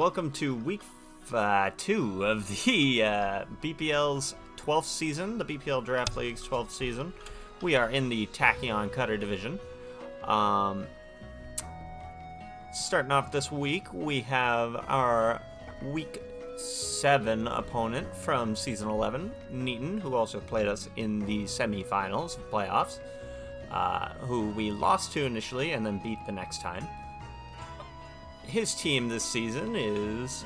welcome to week 2 of the BPL's 12th season, the BPL Draft League's 12th season. We are in the Tachyon Cutter division. Starting off this week, we have our week 7 opponent from season 11, Nitin, who also played us in the semifinals of playoffs, who we lost to initially and then beat the next time. His team this season is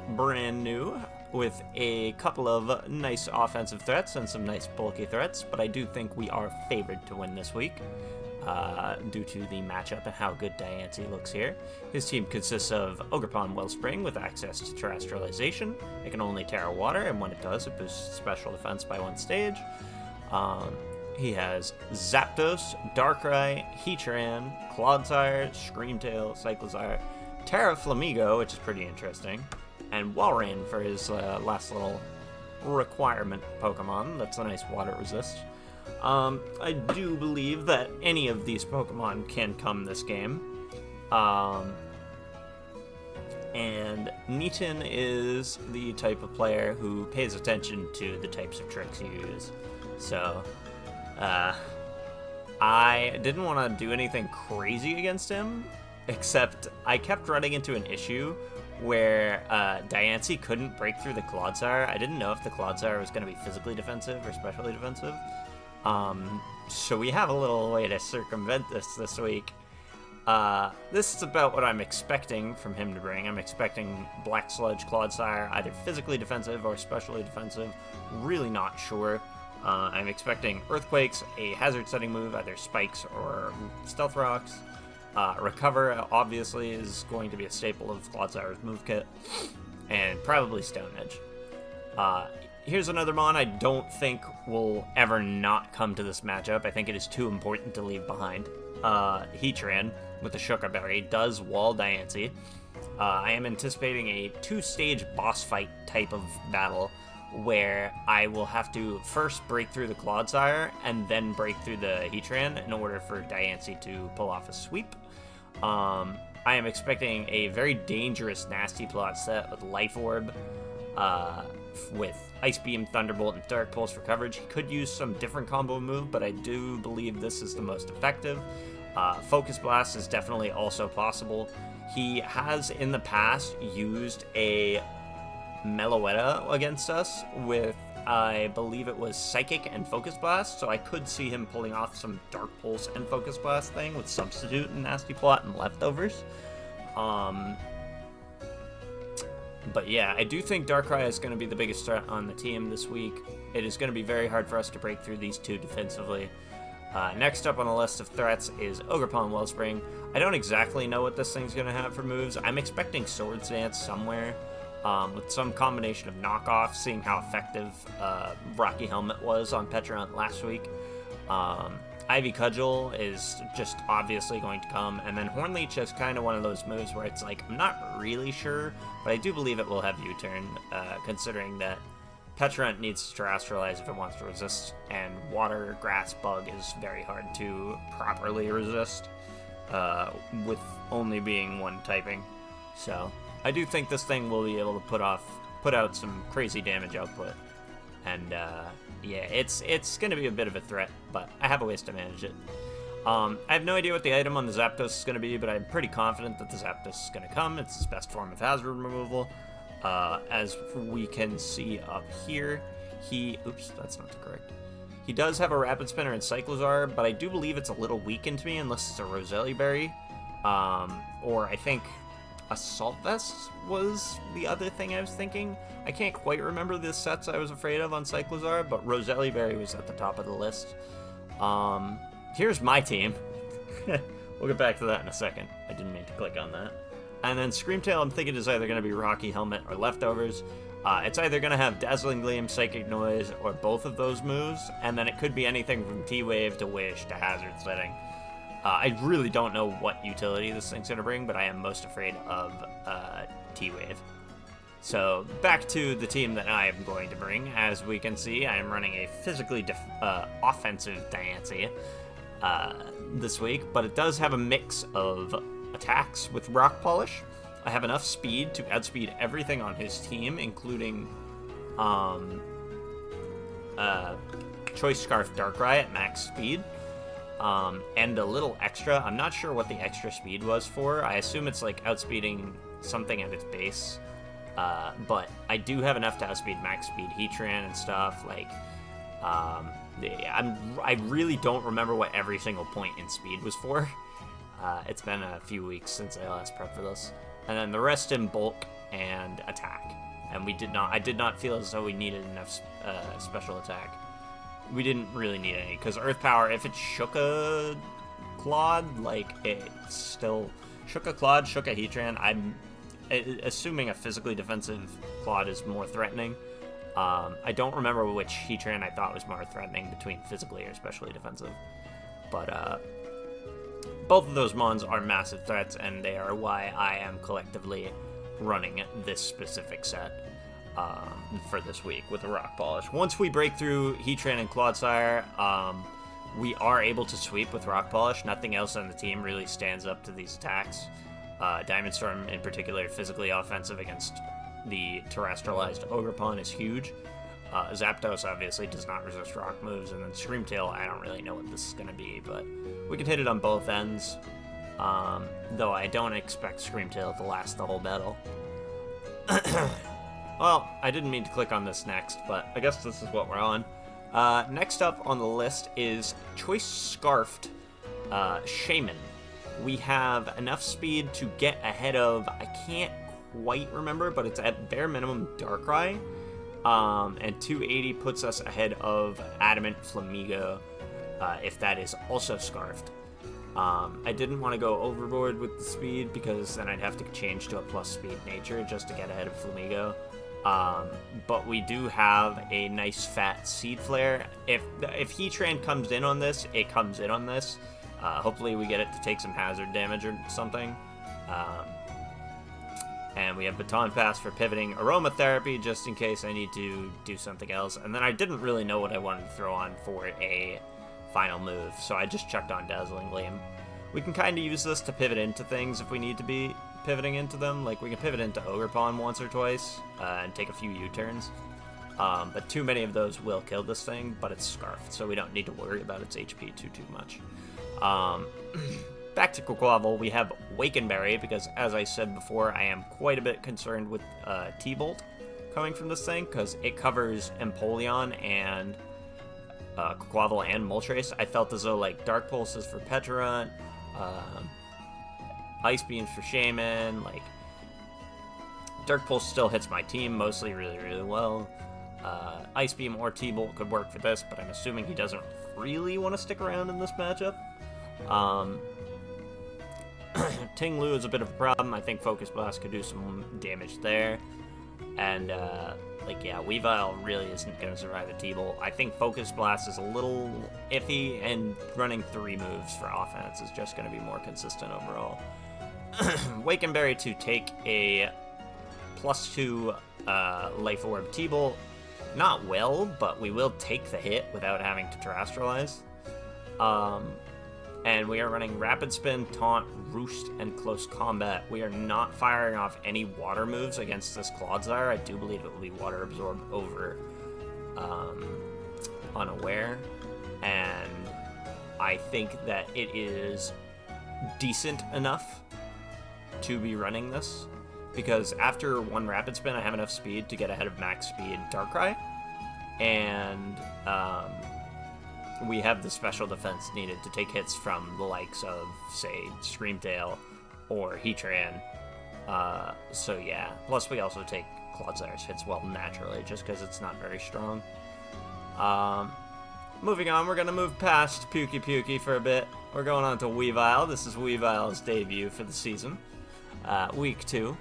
brand new, with a couple of nice offensive threats and some nice bulky threats, but I do think we are favored to win this week due to the matchup and how good Diancie looks here. His team consists of Ogerpon Wellspring with access to terrestrialization. It can only terra water, and when it does, it boosts special defense by 1 stage. He has Zapdos, Darkrai, Heatran, Clodsire, Screamtail, Cyclizar, Terra Flamigo, which is pretty interesting, and Walrein for his last little requirement Pokemon. That's a nice water resist. I do believe that any of these Pokemon can come this game. And Nitin is the type of player who pays attention to the types of tricks you use. So, I didn't want to do anything crazy against him, except I kept running into an issue where Diancie couldn't break through the Clodsire. I didn't know if the Clodsire was going to be physically defensive or specially defensive. So we have a little way to circumvent this week. This is about what I'm expecting from him to bring. I'm expecting Black Sludge Clodsire, either physically defensive or specially defensive. Really not sure. I'm expecting Earthquakes, a hazard setting move, either Spikes or Stealth Rocks. Recover, obviously, is going to be a staple of Clodsire's move kit, and probably Stone Edge. Here's another mon I don't think will ever not come to this matchup. I think it is too important to leave behind. Heatran, with the Shuka Berry, does wall Diancie. I am anticipating a 2-stage boss fight type of battle, where I will have to first break through the Clodsire and then break through the Heatran in order for Diancie to pull off a sweep. I am expecting a very dangerous Nasty Plot set with Life Orb, with Ice Beam, Thunderbolt, and Dark Pulse for coverage. He could use some different combo move, but I do believe this is the most effective. Focus Blast is definitely also possible. He has in the past used a Meloetta against us with, I believe it was Psychic and Focus Blast, so I could see him pulling off some Dark Pulse and Focus Blast thing with Substitute and Nasty Plot and Leftovers. But yeah, I do think Darkrai is going to be the biggest threat on the team this week. It is going to be very hard for us to break through these two defensively. Next up on the list of threats is Ogerpon Wellspring. I don't exactly know what this thing's going to have for moves. I'm expecting Swords Dance somewhere, with some combination of knockoff, seeing how effective Rocky Helmet was on Pecharunt last week. Ivy Cudgel is just obviously going to come, and then Hornleech is kind of one of those moves where it's like, I'm not really sure, but I do believe it will have U-turn, considering that Pecharunt needs to terrestrialize if it wants to resist, and Water, Grass, Bug is very hard to properly resist, with only being one typing. So I do think this thing will be able to put out some crazy damage output, and yeah, it's going to be a bit of a threat, but I have a ways to manage it. I have no idea what the item on the Zapdos is going to be, but I'm pretty confident that the Zapdos is going to come. It's his best form of hazard removal. As we can see up here, oops, that's not correct. He does have a Rapid Spinner and Cyclizar, but I do believe it's a little weakened to me unless it's a Roselli Berry. Or I think Assault Vest was the other thing I was thinking. I can't quite remember the sets I was afraid of on Cyclizar, but Roselli Berry was at the top of the list. Here's my team. We'll get back to that in a second. I didn't mean to click on that. And then Screamtail, I'm thinking is either going to be Rocky Helmet or Leftovers. It's either going to have Dazzling Gleam, Psychic Noise, or both of those moves, and then it could be anything from T-Wave to Wish to Hazard Setting. I really don't know what utility this thing's going to bring, but I am most afraid of T-Wave. So back to the team that I am going to bring. As we can see, I am running a physically offensive Diancie this week, but it does have a mix of attacks with Rock Polish. I have enough speed to outspeed everything on his team, including Choice Scarf Darkrai at max speed. And a little extra. I'm not sure what the extra speed was for. I assume it's like outspeeding something at its base. But I do have enough to outspeed max speed Heatran and stuff. Like, I really don't remember what every single point in speed was for. It's been a few weeks since I last prepped for this. And then the rest in bulk and attack. And I did not feel as though we needed enough special attack. We didn't really need any, because Earth Power, if it shook a Claude, like, it still shook a Claude, shook a Heatran. I'm assuming a physically defensive Claude is more threatening. I don't remember which Heatran I thought was more threatening between physically or especially defensive. But both of those mons are massive threats, and they are why I am collectively running this specific set for this week with the Rock Polish. Once we break through Heatran and Clodsire, we are able to sweep with Rock Polish. Nothing else on the team really stands up to these attacks. Diamond Storm, in particular, physically offensive against the terrestrialized Ogerpon, is huge. Zapdos obviously does not resist rock moves, and then Screamtail, I don't really know what this is going to be, but we can hit it on both ends. Though I don't expect Screamtail to last the whole battle. Well, I didn't mean to click on this next, but I guess this is what we're on. Next up on the list is Choice Scarfed Shaman. We have enough speed to get ahead of, I can't quite remember, but it's at bare minimum Darkrai. And 280 puts us ahead of Adamant Flamigo, if that is also Scarfed. I didn't want to go overboard with the speed, because then I'd have to change to a plus speed nature just to get ahead of Flamigo. But we do have a nice fat Seed Flare. If Heatran comes in on this, it comes in on this. Hopefully we get it to take some hazard damage or something. And we have Baton Pass for pivoting Aromatherapy, just in case I need to do something else. And then I didn't really know what I wanted to throw on for a final move, so I just chucked on Dazzling Gleam. We can kind of use this to pivot into things if we need to be pivoting into them. Like, we can pivot into Ogerpon once or twice and take a few U-turns. But too many of those will kill this thing, but it's Scarfed, so we don't need to worry about its HP too much. Back to Quaquaval, we have Wakenberry, because as I said before, I am quite a bit concerned with T-Bolt coming from this thing, because it covers Empoleon and Quaquaval and Moltres. I felt as though, like, Dark Pulses for Pecharunt, Ice Beams for Shaman, like, Dark Pulse still hits my team mostly really well. Ice Beam or T-Bolt could work for this, but I'm assuming he doesn't really want to stick around in this matchup. Ting Lu is a bit of a problem. I think Focus Blast could do some damage there. And, yeah, Weavile really isn't going to survive a T-Bolt. I think Focus Blast is a little iffy, and running 3 moves for offense is just going to be more consistent overall. Wakenberry to take a +2 Life Orb T-Bolt. Not well, but we will take the hit without having to Terrestrialize. And we are running Rapid Spin, Taunt, Roost, and Close Combat. We are not firing off any water moves against this Clodsire. I do believe it will be Water Absorb over Unaware. And I think that it is decent enough to be running this, because after 1 Rapid Spin, I have enough speed to get ahead of max speed Darkrai. And we have the special defense needed to take hits from the likes of, say, Screamtail or Heatran. So yeah, plus we also take Clodsire's hits well naturally, just because it's not very strong. Moving on, we're going to move past Pukey for a bit. We're going on to Weavile. This is Weavile's debut for the season. Week 2.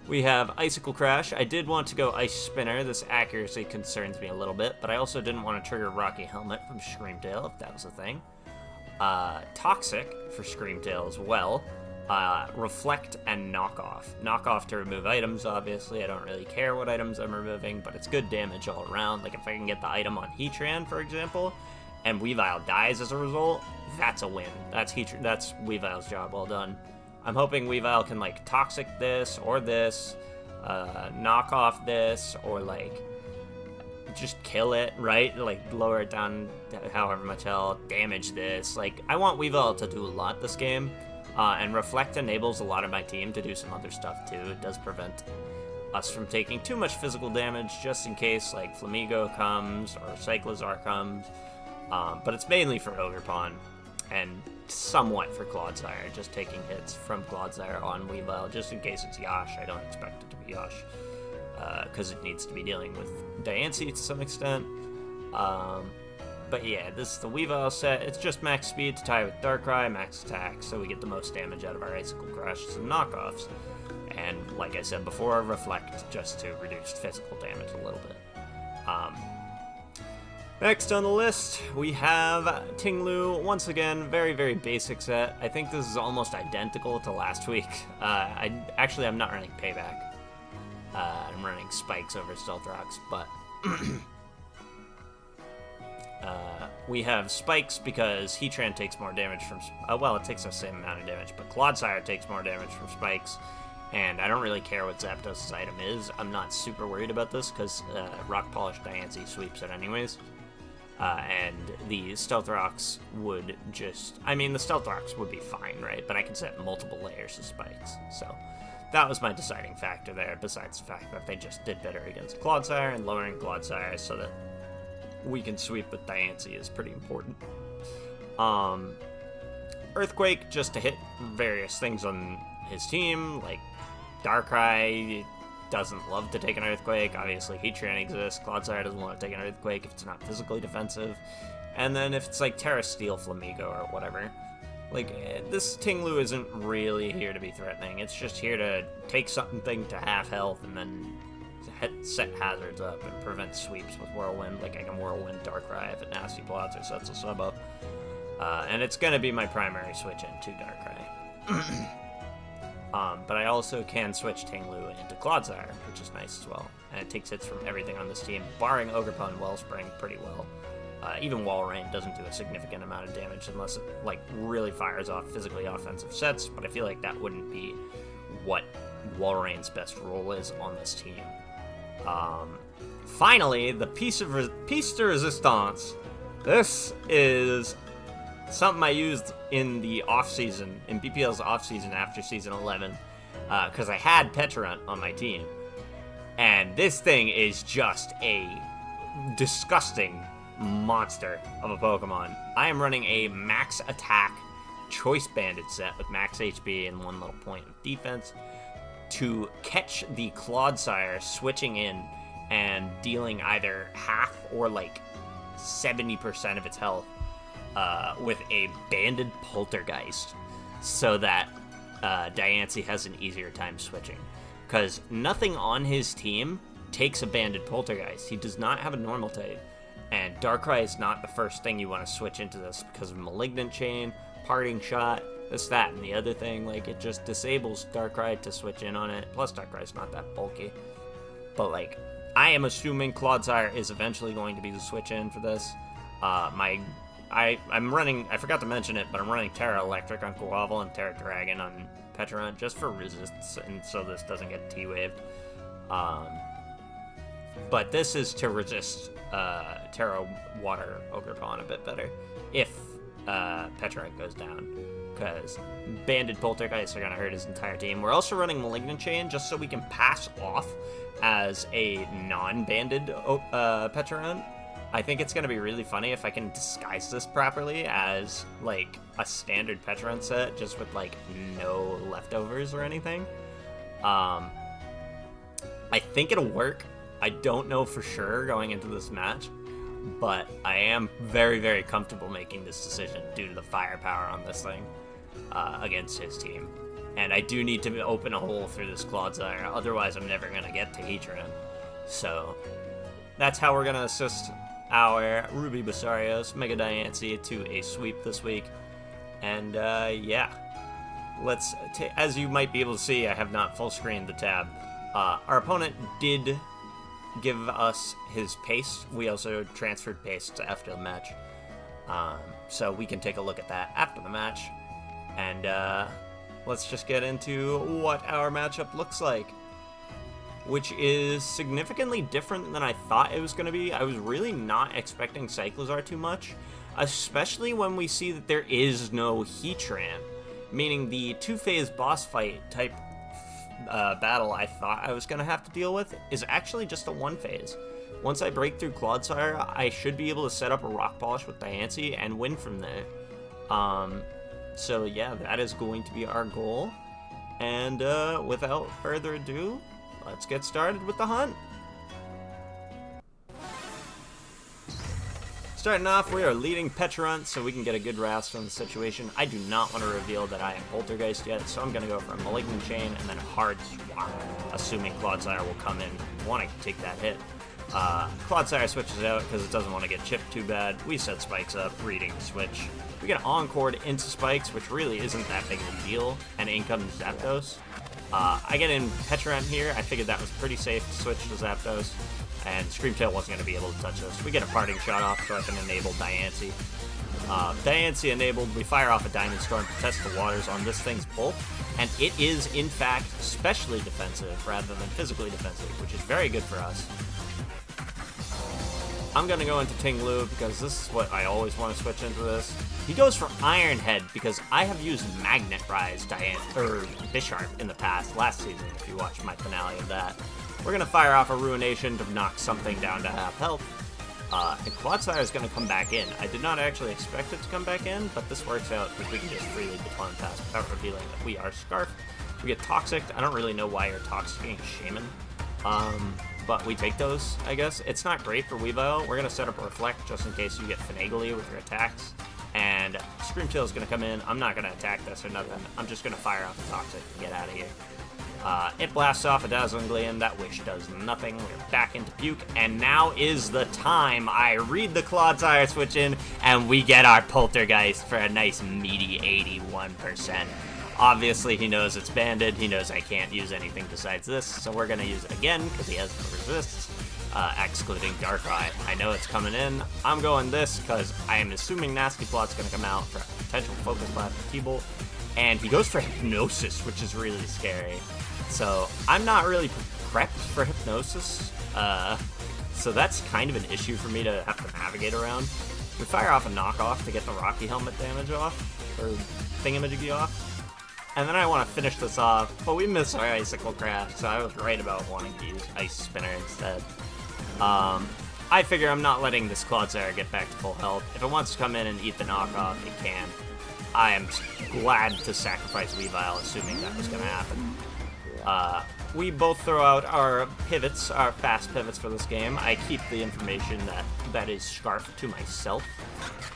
We have Icicle Crash. I did want to go Ice Spinner. This accuracy concerns me a little bit, but I also didn't want to trigger Rocky Helmet from Screamtail, if that was a thing. Toxic for Screamtail as well. Reflect and Knockoff. Knockoff to remove items, obviously. I don't really care what items I'm removing, but it's good damage all around. Like, if I can get the item on Heatran, for example, and Weavile dies as a result, that's a win. That's Weavile's job well done. I'm hoping Weavile can, like, Toxic this, or this, knock off this, or, like, just kill it, right? Like, lower it down however much health, damage this. Like, I want Weavile to do a lot this game, and Reflect enables a lot of my team to do some other stuff, too. It does prevent us from taking too much physical damage, just in case, like, Flamigo comes, or Cyclizar comes, but it's mainly for Ogerpon, and somewhat for Clodsire, just taking hits from Clodsire on Weavile, just in case it's Yash. I don't expect it to be Yash, because it needs to be dealing with Diancie to some extent. But yeah, this is the Weavile set. It's just max speed to tie with Darkrai, max attack, so we get the most damage out of our Icicle Crushes and knockoffs. And like I said before, Reflect just to reduce physical damage a little bit. Next on the list, we have Tinglu. Once again, very, very basic set. I think this is almost identical to last week. I'm not running Payback. I'm running Spikes over Stealth Rocks, but we have Spikes because Heatran takes more damage from... it takes the same amount of damage, but Clodsire takes more damage from Spikes, and I don't really care what Zapdos' item is. I'm not super worried about this because Rock Polish Diancie sweeps it anyways. And the Stealth Rocks would just... the Stealth Rocks would be fine, right? But I can set multiple layers of Spikes. So that was my deciding factor there, besides the fact that they just did better against Clodsire, and lowering Clodsire so that we can sweep with Diancie is pretty important. Earthquake, just to hit various things on his team, like Darkrai doesn't love to take an Earthquake. Obviously, Heatran exists. Clodsire doesn't want to take an Earthquake if it's not physically defensive. And then if it's like Terra Steel Flamigo or whatever, like, this Tinglu isn't really here to be threatening. It's just here to take something to half health and then set hazards up and prevent sweeps with Whirlwind. Like, I can Whirlwind Darkrai if it Nasty Plots or sets a sub up. And it's going to be my primary switch into Darkrai. But I also can switch Tinglu into Clodsire, which is nice as well. And it takes hits from everything on this team, barring Ogerpon Wellspring pretty well. Even Walrein doesn't do a significant amount of damage unless it, like, really fires off physically offensive sets, but I feel like that wouldn't be what Walrein's best role is on this team. Finally, the piece de resistance. This is something I used in the off-season, in BPL's off-season after Season 11, because I had Pecharunt on my team. And this thing is just a disgusting monster of a Pokemon. I am running a max attack Choice Banded set with max HP and 1 little point of defense to catch the Clodsire switching in and dealing either half or like 70% of its health with a Banded Poltergeist so that Diancie has an easier time switching. Because nothing on his team takes a Banded Poltergeist. He does not have a normal type. And Darkrai is not the first thing you want to switch into this because of Malignant Chain, Parting Shot, this, that, and the other thing. Like, it just disables Darkrai to switch in on it. Plus, Darkrai's not that bulky. But, like, I am assuming Clodsire is eventually going to be the switch in for this. I'm running, I forgot to mention it, but I'm running Terra Electric on Quavel and Terra Dragon on Pecharunt just for resists, and so this doesn't get T-Waved. But this is to resist Terra Water Ogerpon a bit better if Pecharunt goes down, because Banded Poltergeists are going to hurt his entire team. We're also running Malignant Chain just so we can pass off as a non-banded Pecharunt. I think it's going to be really funny if I can disguise this properly as, like, a standard Pecharunt set, just with, like, no leftovers or anything. I think it'll work. I don't know for sure going into this match, but I am very, very comfortable making this decision due to the firepower on this thing against his team. And I do need to open a hole through this Clodsire, otherwise I'm never going to get to Heatran. So that's how we're going to assist our Ruby Basarios, Mega Diancie, to a sweep this week. And yeah, let's as you might be able to see, I have not full screened the tab. Our opponent did give us his pace. We also transferred pace to after the match, so we can take a look at that after the match. And let's just get into what our matchup looks like, which is significantly different than I thought it was going to be. I was really not expecting Cyclozar too much, especially when we see that there is no Heatran, meaning the two-phase boss fight type battle I thought I was going to have to deal with is actually just a one-phase. Once I break through Clodsire, I should be able to set up a Rock Polish with Diancie and win from there. So yeah, that is going to be our goal. And without further ado, let's get started with the hunt. Starting off, we are leading Pecharunt so we can get a good grasp on the situation. I do not want to reveal that I am Poltergeist yet, so I'm going to go for a Malignant Chain and then a Hard Swap, assuming Clodsire will come in wanting to take that hit. Clodsire switches out because it doesn't want to get chipped too bad. We set Spikes up, reading switch. We get Encored into Spikes, which really isn't that big of a deal, and in comes Zapdos. I get in Pecharunt here. I figured that was pretty safe to switch to Zapdos, and Screamtail wasn't going to be able to touch us. We get a Parting Shot off so I can enable Diancie. Diancie enabled, we fire off a Diamond Storm to test the waters on this thing's bulk, and it is, in fact, specially defensive rather than physically defensive, which is very good for us. I'm going to go into Ting Lu because this is what I always want to switch into this. He goes for Iron Head because I have used Magnet Rise Bisharp in the past, last season, if you watched my finale of that. We're going to fire off a Ruination to knock something down to half health. And Clodsire is going to come back in. I did not actually expect it to come back in, but this works out because we can just freely Baton Pass without revealing that we are Scarf. We get Toxic. I don't really know why you're Toxicing Shaman. But we take those, I guess. It's not great for Weavile. We're going to set up a Reflect just in case you get Finagly with your attacks. And Screamtail is going to come in. I'm not going to attack this or nothing. I'm just going to fire off the Toxic and get out of here. It blasts off a Dazzling Gleam. That Wish does nothing. We're back into Puke. And now is the time. I read the Clodsire switch in, and we get our Poltergeist for a nice meaty 81%. Obviously, he knows it's banded. He knows I can't use anything besides this, so we're going to use it again because he has no resists, excluding Darkrai. I know it's coming in. I'm going this because I am assuming Nasty Plot's going to come out for a potential Focus Blast for T-Bolt, and he goes for Hypnosis, which is really scary. So I'm not really prepped for Hypnosis, so that's kind of an issue for me to have to navigate around. We fire off a Knockoff to get the Rocky Helmet damage off, or Thingamajiggy off. And then I want to finish this off, but we missed our Icicle Craft, so I was right about wanting to use Ice Spinner instead. I figure I'm not letting this Clodsire get back to full health. If it wants to come in and eat the knockoff, it can. I am glad to sacrifice Weavile, assuming that was going to happen. We both throw out our pivots, our fast pivots for this game. I keep the information that is Scarf to myself,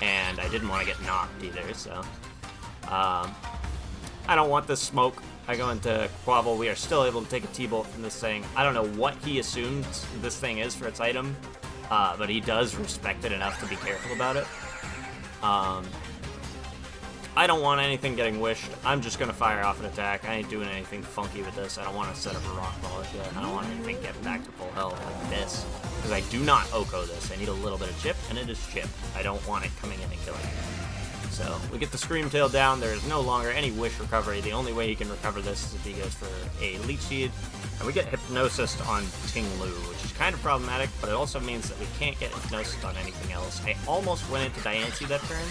and I didn't want to get knocked either, so... I don't want this smoke. I go into Quavel. We are still able to take a T-Bolt from this thing. I don't know what he assumes this thing is for its item, but he does respect it enough to be careful about it. I don't want anything getting wished. I'm just going to fire off an attack. I ain't doing anything funky with this. I don't want to set up a Rock Polish yet. I don't want anything getting back to full health like this, because I do not Oko this. I need a little bit of chip, and it is chip. I don't want it coming in and killing me. So we get the Screamtail down. There is no longer any Wish recovery. The only way he can recover this is if he goes for a Leech Seed. And we get Hypnosis on Ting Lu, which is kind of problematic, but it also means that we can't get Hypnosis on anything else. I almost went into Diancie that turn,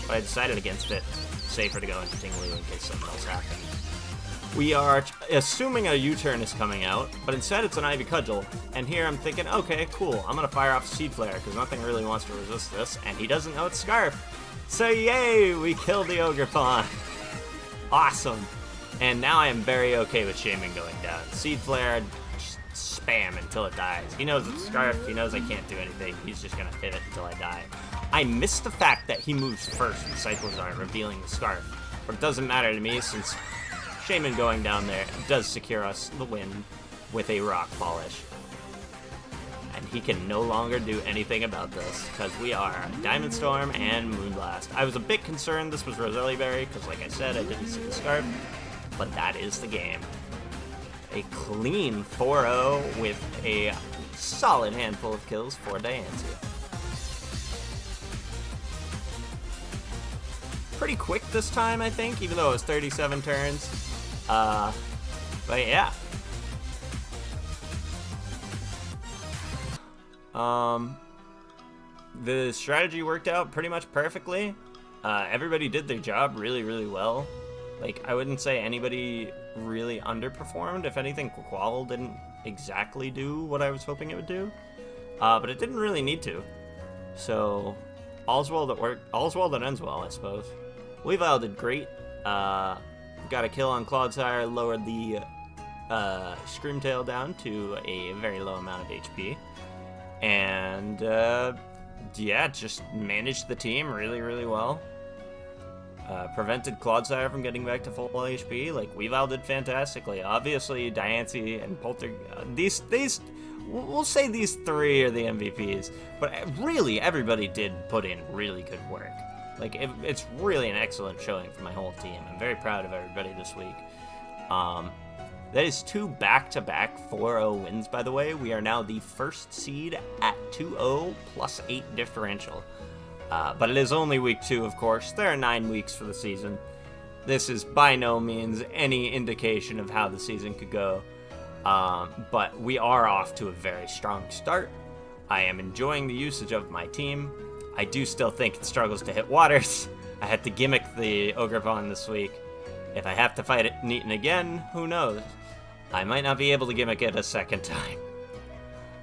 but I decided against it. Safer to go into Ting Lu in case something else happens. We are assuming a U-turn is coming out, but instead it's an Ivy Cudgel. And here I'm thinking, okay, cool. I'm going to fire off Seed Flare because nothing really wants to resist this, and he doesn't know it's Scarf. So yay, we killed the Ogerpon. Awesome. And now I am very okay with Shaman going down. Seed Flare, just spam until it dies. He knows it's Scarf, he knows I can't do anything. He's just going to pivot until I die. I miss the fact that he moves first with Cyclozar, revealing the Scarf. But it doesn't matter to me since Shaman going down there does secure us the win with a Rock Polish. And he can no longer do anything about this, because we are Diamond Storm and Moonblast. I was a bit concerned this was Roselli Berry, because like I said, I didn't see the Scarf, but that is the game. A clean 4-0 with a solid handful of kills for Diancie. pretty quick this time, I think, even though it was 37 turns. But yeah. The strategy worked out pretty much perfectly. Everybody did their job really, really well. Like, I wouldn't say anybody really underperformed. If anything, Quavel didn't exactly do what I was hoping it would do. But it didn't really need to. So, all's well that ends well, I suppose. Weavile did great. Got a kill on Clodsire, lowered the Screamtail down to a very low amount of HP. And, yeah, just managed the team really, really well. Prevented Clodsire from getting back to full HP. Like, Weavile did fantastically. Obviously, Diancie and Polter... we'll say these three are the MVPs. But really, everybody did put in really good work. Like, it's really an excellent showing for my whole team. I'm very proud of everybody this week. That is 2 back-to-back 4-0 wins, by the way. We are now the first seed at 2-0 plus 8 differential. But it is only week 2, of course. There are 9 weeks for the season. This is by no means any indication of how the season could go. But we are off to a very strong start. I am enjoying the usage of my team. I do still think it struggles to hit waters. I had to gimmick the Ogerpon this week. If I have to fight it Nitin again, who knows? I might not be able to gimmick it a second time.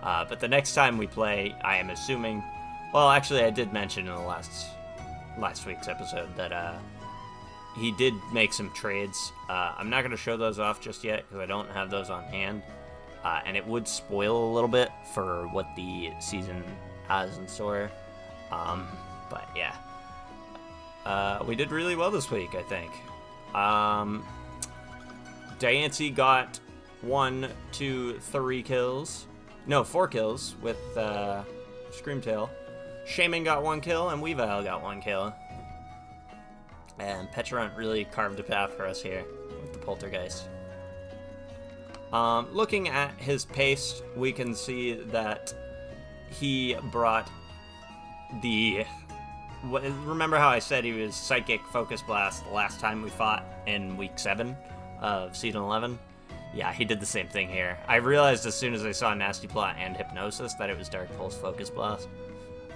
But the next time we play, I am assuming... Well, actually, I did mention in the last week's episode that he did make some trades. I'm not going to show those off just yet because I don't have those on hand. And it would spoil a little bit for what the season has in store. But yeah. We did really well this week, I think. Diancie got 1, 2, 3 kills. No, 4 kills with Screamtail. Shaman got 1 kill, and Weavile got 1 kill. And Pecharunt really carved a path for us here with the Poltergeist. Looking at his pace, we can see that he brought the... Remember how I said he was Psychic Focus Blast the last time we fought in Week 7 of Season 11? Yeah, he did the same thing here. I realized as soon as I saw Nasty Plot and Hypnosis that it was Dark Pulse Focus Blast.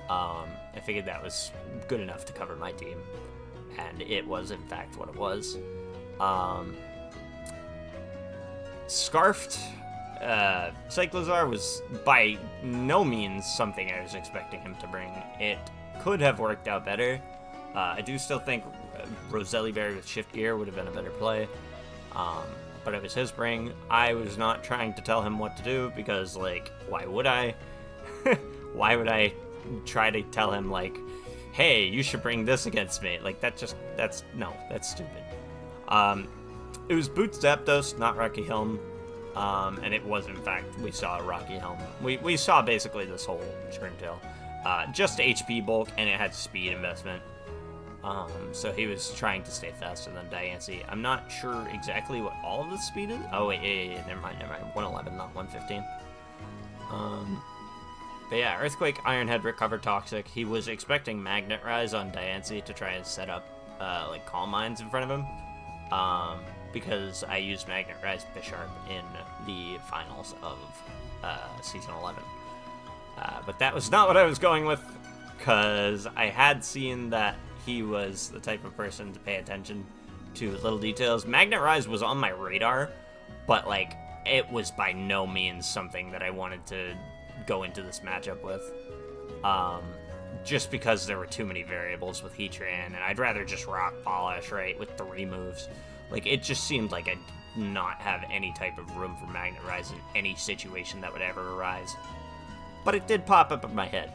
I figured that was good enough to cover my team. And it was, in fact, what it was. Scarfed Cyclozar was by no means something I was expecting him to bring. It could have worked out better. I do still think Roselli Berry with Shift Gear would have been a better play. But it was his bring. I was not trying to tell him what to do because, like, why would I? Why would I try to tell him, like, hey, you should bring this against me? Like, that's stupid. It was Boots Zapdos, not Rocky Helm. And it was, in fact, we saw Rocky Helm. We saw basically this whole Screamtail. Just HP bulk, and it had speed investment. So he was trying to stay faster than Diancie. I'm not sure exactly what all of the speed is. Oh, wait, yeah, never mind. 111, not 115. But yeah, Earthquake, Iron Head, Recover Toxic. He was expecting Magnet Rise on Diancie to try and set up, like, Calm Minds in front of him. Because I used Magnet Rise Bisharp in the finals of Season 11. But that was not what I was going with, because I had seen that he was the type of person to pay attention to little details. Magnet Rise was on my radar, but, like, it was by no means something that I wanted to go into this matchup with. Just because there were too many variables with Heatran, and I'd rather just Rock Polish, right, with 3 moves. Like, it just seemed like I'd not have any type of room for Magnet Rise in any situation that would ever arise. But it did pop up in my head.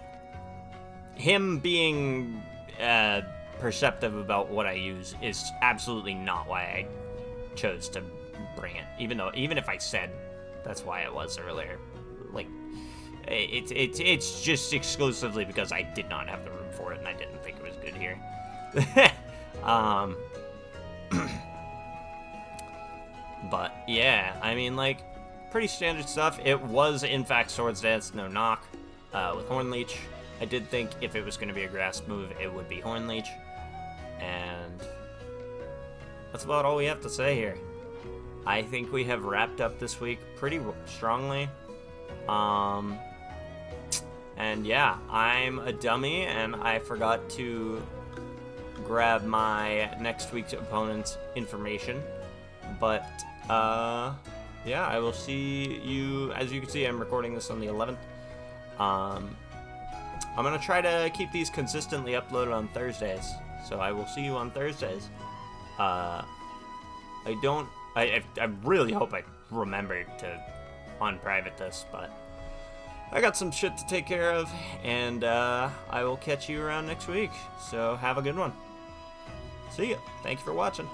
Him being perceptive about what I use is absolutely not why I chose to bring it. Even if I said that's why it was earlier. Like, it's just exclusively because I did not have the room for it, and I didn't think it was good here. But yeah, I mean, like, pretty standard stuff. It was, in fact, Swords Dance, no knock, with Horn Leech. I did think if it was going to be a grass move, it would be Horn Leech. And that's about all we have to say here. I think we have wrapped up this week pretty strongly. And yeah, I'm a dummy, and I forgot to grab my next week's opponent's information. But, yeah, I will see you. As you can see, I'm recording this on the 11th. I'm going to try to keep these consistently uploaded on Thursdays. So I will see you on Thursdays. I really hope I remember to unprivate this, but I got some shit to take care of, and I will catch you around next week. So have a good one. See ya. Thank you for watching.